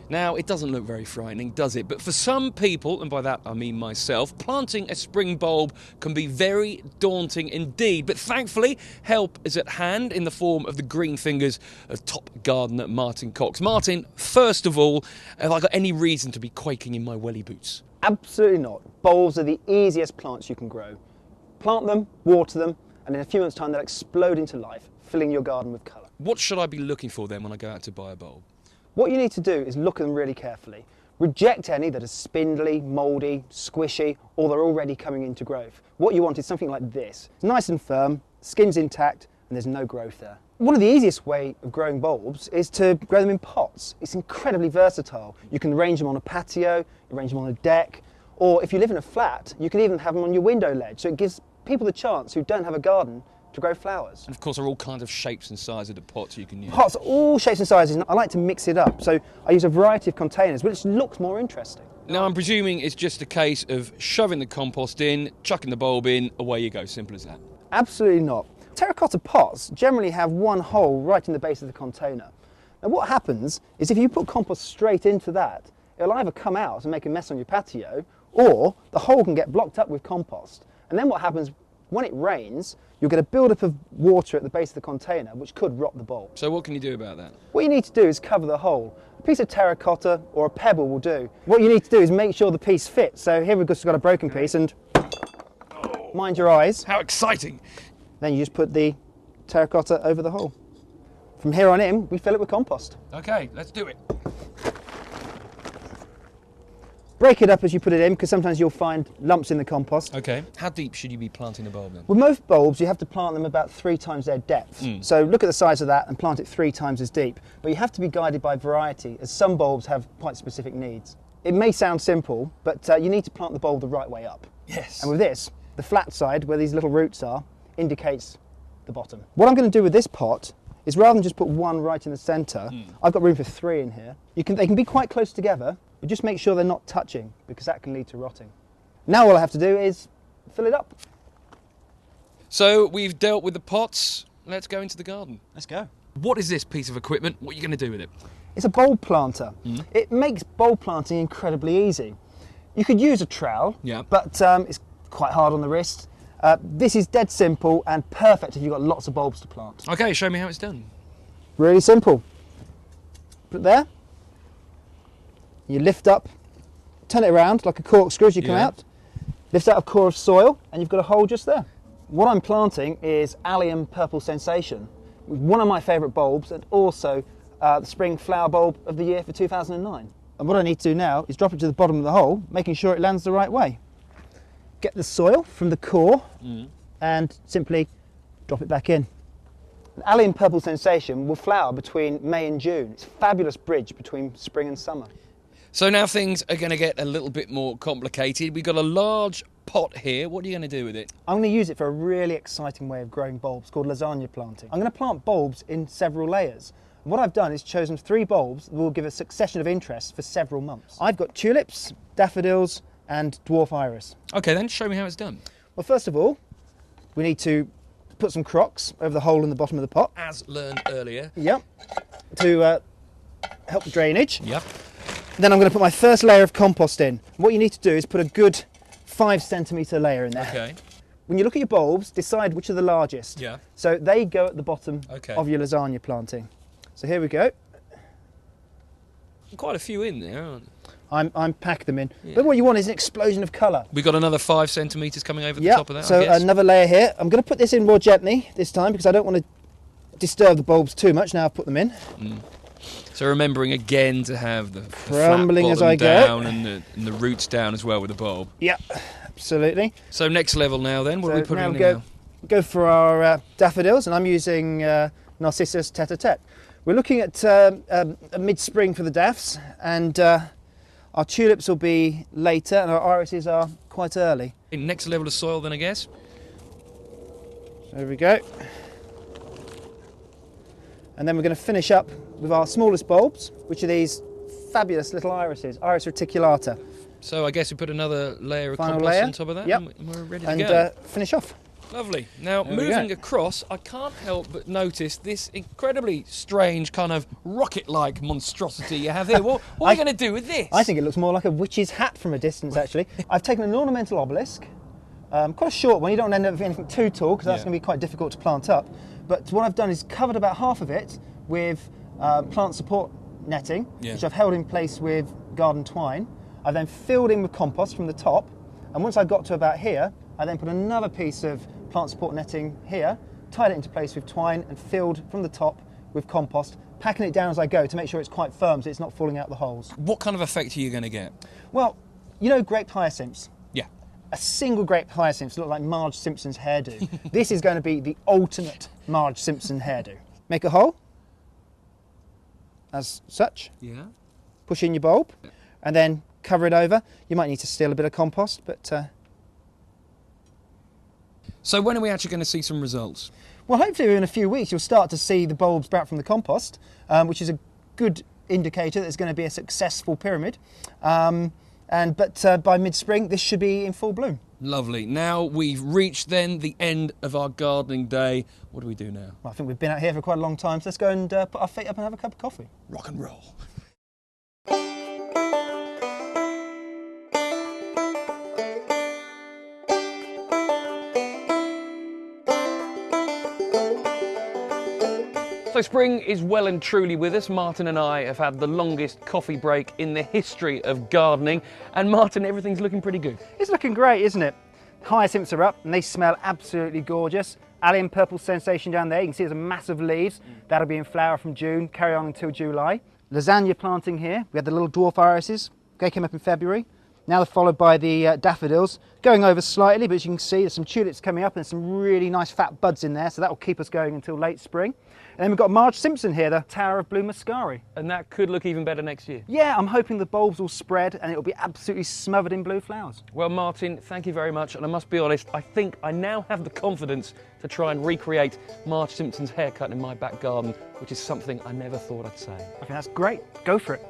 Now, it doesn't look very frightening, does it? But for some people, and by that I mean myself, planting a spring bulb can be very daunting indeed. But thankfully, help is at hand in the form of the green fingers of top gardener Martyn Cox. Martyn, first of all, have I got any reason to be quaking in my welly boots? Absolutely not. Bulbs are the easiest plants you can grow. Plant them, water them, and in a few months' time they'll explode into life, filling your garden with colour. What should I be looking for then when I go out to buy a bulb? What you need to do is look at them really carefully. Reject any that are spindly, mouldy, squishy, or they're already coming into growth. What you want is something like this. It's nice and firm, skin's intact, and there's no growth there. One of the easiest ways of growing bulbs is to grow them in pots. It's incredibly versatile. You can arrange them on a patio, arrange them on a deck, or if you live in a flat, you can even have them on your window ledge. So it gives people the chance who don't have a garden to grow flowers. And of course, there are all kinds of shapes and sizes of the pots you can use. Pots are all shapes and sizes, and I like to mix it up. So I use a variety of containers, which looks more interesting. Now, I'm presuming it's just a case of shoving the compost in, chucking the bulb in, away you go, simple as that. Absolutely not. Terracotta pots generally have one hole right in the base of the container. Now what happens is if you put compost straight into that, it'll either come out and make a mess on your patio, or the hole can get blocked up with compost. And then what happens, when it rains, you'll get a build-up of water at the base of the container, which could rot the bulb. So what can you do about that? What you need to do is cover the hole. A piece of terracotta or a pebble will do. What you need to do is make sure the piece fits. So here we've just got a broken piece, and mind your eyes. How exciting! Then you just put the terracotta over the hole. From here on in, we fill it with compost. Okay, let's do it. Break it up as you put it in, because sometimes you'll find lumps in the compost. Okay. How deep should you be planting a bulb then? With most bulbs, you have to plant them about 3 times their depth. So look at the size of that and plant it 3 times as deep. But you have to be guided by variety, as some bulbs have quite specific needs. It may sound simple, but you need to plant the bulb the right way up. Yes. And with this, the flat side, where these little roots are, indicates the bottom. What I'm going to do with this pot is, rather than just put one right in the centre, I've got room for 3 in here. They can be quite close together, but just make sure they're not touching, because that can lead to rotting. Now all I have to do is fill it up. So we've dealt with the pots, let's go into the garden. Let's go. What is this piece of equipment? What are you going to do with it? It's a bulb planter. It makes bulb planting incredibly easy. You could use a trowel, but it's quite hard on the wrist. This is dead simple and perfect if you've got lots of bulbs to plant. Okay, show me how it's done. Really simple. Put it there. You lift up, turn it around like a corkscrew as you come out. Lift out a core of soil, and you've got a hole just there. What I'm planting is Allium Purple Sensation, one of my favourite bulbs, and also the spring flower bulb of the year for 2009. And what I need to do now is drop it to the bottom of the hole, making sure it lands the right way. Get the soil from the core and simply drop it back in. An Allium Purple Sensation will flower between May and June. It's a fabulous bridge between spring and summer. So now things are going to get a little bit more complicated. We've got a large pot here. What are you going to do with it? I'm going to use it for a really exciting way of growing bulbs called lasagna planting. I'm going to plant bulbs in several layers. And what I've done is chosen 3 bulbs that will give a succession of interest for several months. I've got tulips, daffodils, and dwarf iris. Okay, then show me how it's done. Well, first of all, we need to put some crocks over the hole in the bottom of the pot. As learned earlier. Yep. To help the drainage. Yep. Then I'm going to put my first layer of compost in. What you need to do is put a good 5 centimetre layer in there. Okay. When you look at your bulbs, decide which are the largest. Yeah. So they go at the bottom of your lasagna planting. So here we go. Quite a few in there, aren't there? I'm packing them in. Yeah. But what you want is an explosion of colour. We've got another 5 centimetres coming over the top of that, so I guess. Another layer here. I'm going to put this in more gently this time, because I don't want to disturb the bulbs too much now I've put them in. So remembering again to have the crumbling flat as I down go. and the roots down as well with the bulb. Yeah, absolutely. So next level now then, what are we putting in now? now? Go for our daffodils, and I'm using Narcissus tete-a-tete. We're looking at a mid-spring for the daffs, and our tulips will be later, and our irises are quite early. Next level of soil then, I guess? There we go. And then we're going to finish up with our smallest bulbs, which are these fabulous little irises, Iris reticulata. So I guess we put another layer of Final compost layer. on top of that, Yep. and we're ready to go. And finish off. Lovely. Now, There we moving go. across, I can't help but notice this incredibly strange kind of rocket-like monstrosity you have here. What are you going to do with this? I think it looks more like a witch's hat from a distance, actually. I've taken an ornamental obelisk, quite a short one. You don't want to end up with anything too tall because that's going to be quite difficult to plant up. But what I've done is covered about half of it with plant support netting, which I've held in place with garden twine. I've then filled in with compost from the top, and once I got to about here, I then put another piece of plant support netting here, tied it into place with twine and filled from the top with compost, packing it down as I go to make sure it's quite firm so it's not falling out the holes. What kind of effect are you going to get? Well, you know grape hyacinths? Yeah. A single grape hyacinth look like Marge Simpson's hairdo. This is going to be the ultimate Marge Simpson hairdo. Make a hole, as such. Yeah. Push in your bulb, and then cover it over. You might need to steal a bit of compost, but... So when are we actually going to see some results? Well, hopefully in a few weeks you'll start to see the bulbs sprout from the compost, which is a good indicator that it's going to be a successful pyramid. But by mid-spring this should be in full bloom. Lovely. Now we've reached then the end of our gardening day. What do we do now? Well, I think we've been out here for quite a long time, so let's go and put our feet up and have a cup of coffee. Rock and roll. So spring is well and truly with us. Martyn and I have had the longest coffee break in the history of gardening. And Martyn, everything's looking pretty good. It's looking great, isn't it? Hyacinths are up and they smell absolutely gorgeous. Allium purple sensation down there, you can see there's massive leaves. That'll be in flower from June, carry on until July. Lasagna planting here. We had the little dwarf irises. They came up in February. Now they're followed by the daffodils, going over slightly, but as you can see, there's some tulips coming up and some really nice fat buds in there, so that will keep us going until late spring. And then we've got Marge Simpson here, the Tower of Blue Mascari. And that could look even better next year. Yeah, I'm hoping the bulbs will spread and it'll be absolutely smothered in blue flowers. Well, Martyn, thank you very much. And I must be honest, I think I now have the confidence to try and recreate Marge Simpson's haircut in my back garden, which is something I never thought I'd say. I think that's great. Go for it.